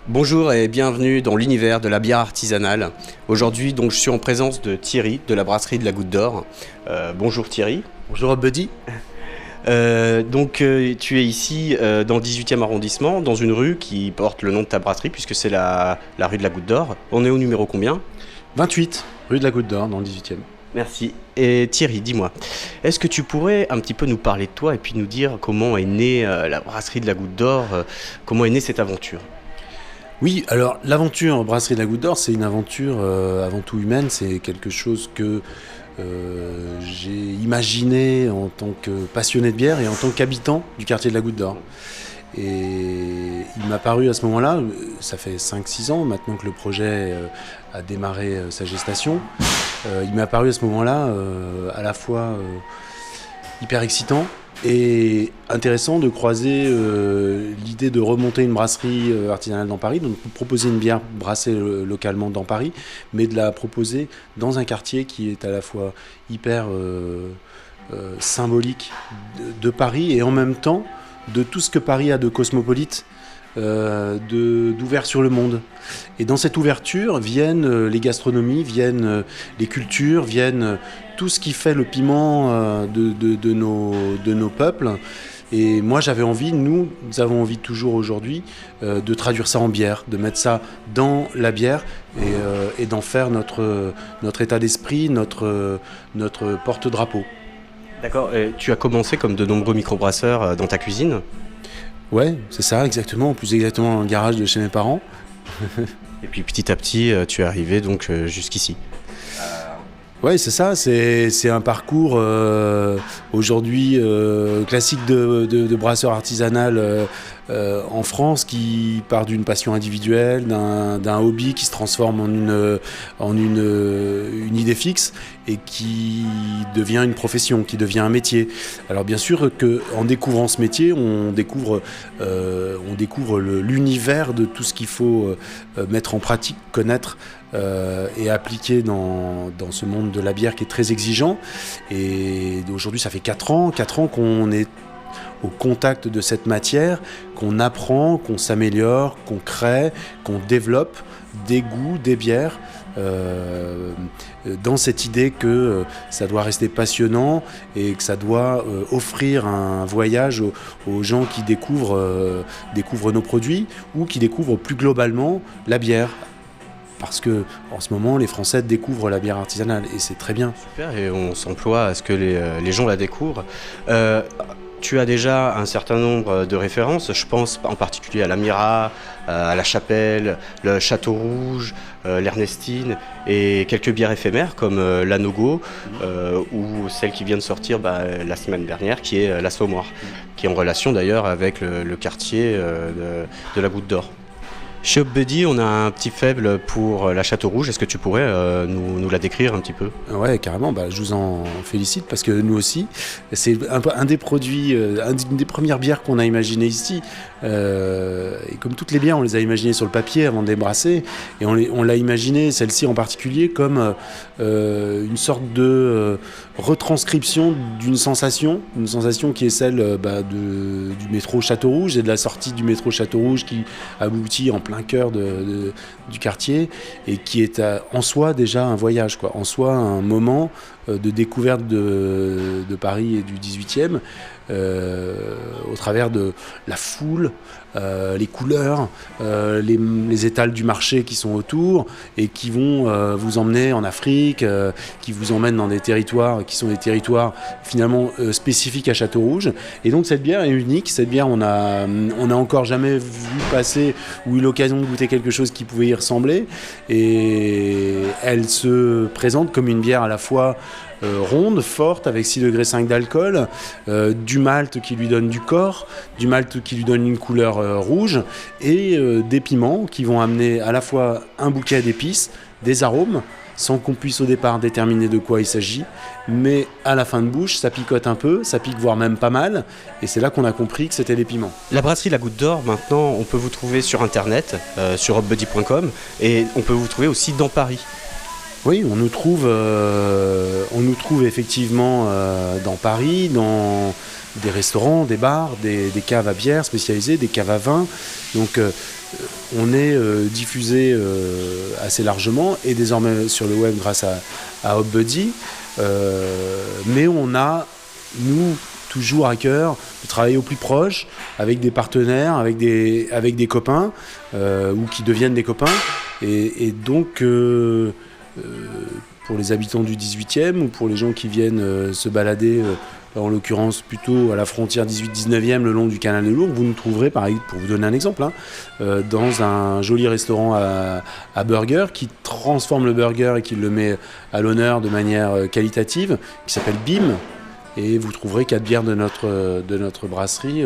Bonjour et bienvenue dans l'univers de la bière artisanale. Aujourd'hui, donc, je suis en présence de Thierry de la brasserie de la Goutte d'Or. Bonjour Thierry. Bonjour Buddy. Tu es ici dans le 18e arrondissement, dans une rue qui porte le nom de ta brasserie puisque c'est la rue de la Goutte d'Or. On est au numéro combien? 28, rue de la Goutte d'Or, dans le 18e. Merci. Et Thierry, dis-moi, est-ce que tu pourrais un petit peu nous parler de toi et puis nous dire comment est née la brasserie de la Goutte d'Or, comment est née cette aventure? Oui, alors l'aventure Brasserie de la Goutte d'Or, c'est une aventure avant tout humaine. C'est quelque chose que j'ai imaginé en tant que passionné de bière et en tant qu'habitant du quartier de la Goutte d'Or. Et il m'a paru à ce moment-là, ça fait 5-6 ans maintenant que le projet a démarré sa gestation, il m'a paru à ce moment-là à la fois hyper excitant et intéressant de croiser l'idée de remonter une brasserie artisanale dans Paris, donc proposer une bière brassée localement dans Paris, mais de la proposer dans un quartier qui est à la fois hyper symbolique de Paris et en même temps de tout ce que Paris a de cosmopolite, d'ouvert sur le monde. Et dans cette ouverture viennent les gastronomies, viennent les cultures, viennent tout ce qui fait le piment de nos peuples. Et moi j'avais envie, nous avons envie toujours aujourd'hui de traduire ça en bière, de mettre ça dans la bière et d'en faire notre état d'esprit, notre porte-drapeau. D'accord, et tu as commencé comme de nombreux microbrasseurs dans ta cuisine? Ouais, c'est ça, exactement. Plus exactement dans le garage de chez mes parents. Et puis petit à petit, tu es arrivé donc jusqu'ici. Ouais, c'est ça. C'est un parcours aujourd'hui classique de brasseur artisanal en France qui part d'une passion individuelle, d'un hobby qui se transforme en une idée fixe et qui devient une profession, qui devient un métier. Alors bien sûr qu'en découvrant ce métier, on découvre l'univers de tout ce qu'il faut mettre en pratique, connaître et appliquer dans ce monde de la bière qui est très exigeant. Et aujourd'hui, ça fait 4 ans qu'on est au contact de cette matière, qu'on apprend, qu'on s'améliore, qu'on crée, qu'on développe des goûts, des bières, dans cette idée que ça doit rester passionnant et que ça doit offrir un voyage aux gens qui découvrent nos produits ou qui découvrent plus globalement la bière. Parce que en ce moment, les Français découvrent la bière artisanale et c'est très bien. Super, et on s'emploie à ce que les gens la découvrent. Tu as déjà un certain nombre de références, je pense en particulier à l'Amira, à la Chapelle, le Château Rouge, l'Ernestine et quelques bières éphémères comme la Nogo ou celle qui vient de sortir la semaine dernière qui est l'Assommoir, qui est en relation d'ailleurs avec le quartier de la Goutte d'Or. Chez Buddy, on a un petit faible pour la Château Rouge. Est-ce que tu pourrais nous la décrire un petit peu? Ouais, carrément. Je vous en félicite parce que nous aussi, c'est un des produits, une des premières bières qu'on a imaginées ici. Et comme toutes les bières, on les a imaginées sur le papier avant de les brasser. Et on l'a imaginé, celle-ci en particulier, comme une sorte de retranscription d'une sensation qui est celle du métro Château Rouge et de la sortie du métro Château Rouge qui aboutit en plein cœur du quartier et qui est en soi déjà un voyage, en soi un moment de découverte de Paris et du 18e au travers de la foule, les couleurs, les étals du marché qui sont autour et qui vont vous emmener en Afrique, qui vous emmènent dans des territoires qui sont des territoires finalement spécifiques à Château Rouge. Et donc cette bière est unique. Cette bière, on a encore jamais vu passer ou eu l'occasion de goûter quelque chose qui pouvait y ressembler. Et elle se présente comme une bière à la fois ronde, forte, avec 6,5 degrés d'alcool, du malt qui lui donne du corps, du malt qui lui donne une couleur rouge, et des piments qui vont amener à la fois un bouquet d'épices, des arômes, sans qu'on puisse au départ déterminer de quoi il s'agit, mais à la fin de bouche, ça picote un peu, ça pique voire même pas mal, et c'est là qu'on a compris que c'était des piments. La brasserie La Goutte d'Or, maintenant, on peut vous trouver sur internet, sur hopbuddy.com, et on peut vous trouver aussi dans Paris. Oui, on nous trouve effectivement dans Paris, dans des restaurants, des bars, des caves à bière spécialisées, des caves à vin. Donc on est diffusé assez largement et désormais sur le web grâce à Hop Buddy. Mais on a, nous, toujours à cœur de travailler au plus proche avec des partenaires, avec des copains ou qui deviennent des copains. Et donc, pour les habitants du 18e ou pour les gens qui viennent se balader, en l'occurrence plutôt à la frontière 18-19e, le long du canal de l'Ourcq, vous nous trouverez, pour vous donner un exemple, dans un joli restaurant à burger qui transforme le burger et qui le met à l'honneur de manière qualitative, qui s'appelle BIM. Et vous trouverez 4 bières de notre brasserie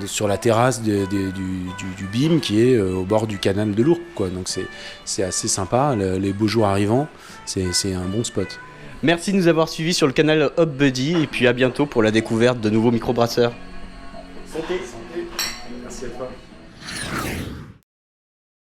sur la terrasse du BIM qui est au bord du canal de l'Ourcq, quoi. Donc c'est assez sympa, les beaux jours arrivant, c'est un bon spot. Merci de nous avoir suivis sur le canal Hop Buddy et puis à bientôt pour la découverte de nouveaux microbrasseurs. Santé. Merci à toi.